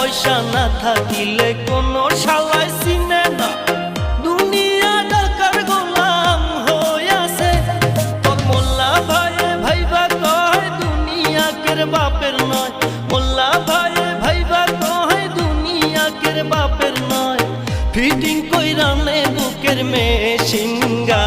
পয়সা না থাকিলে কোনো শালায় চিনে না, দুনিয়া টাকার গোলাম হইয়াছে। তোর মোল্লা ভাইয়ে ভাইবা কয় দুনিয়া কের বাপের নয়, মোল্লা ভাইয়ে ভাইবা কয় দুনিয়া কের বাপের নয়। ফিটিং কইরা নে বুকের মেশিন গান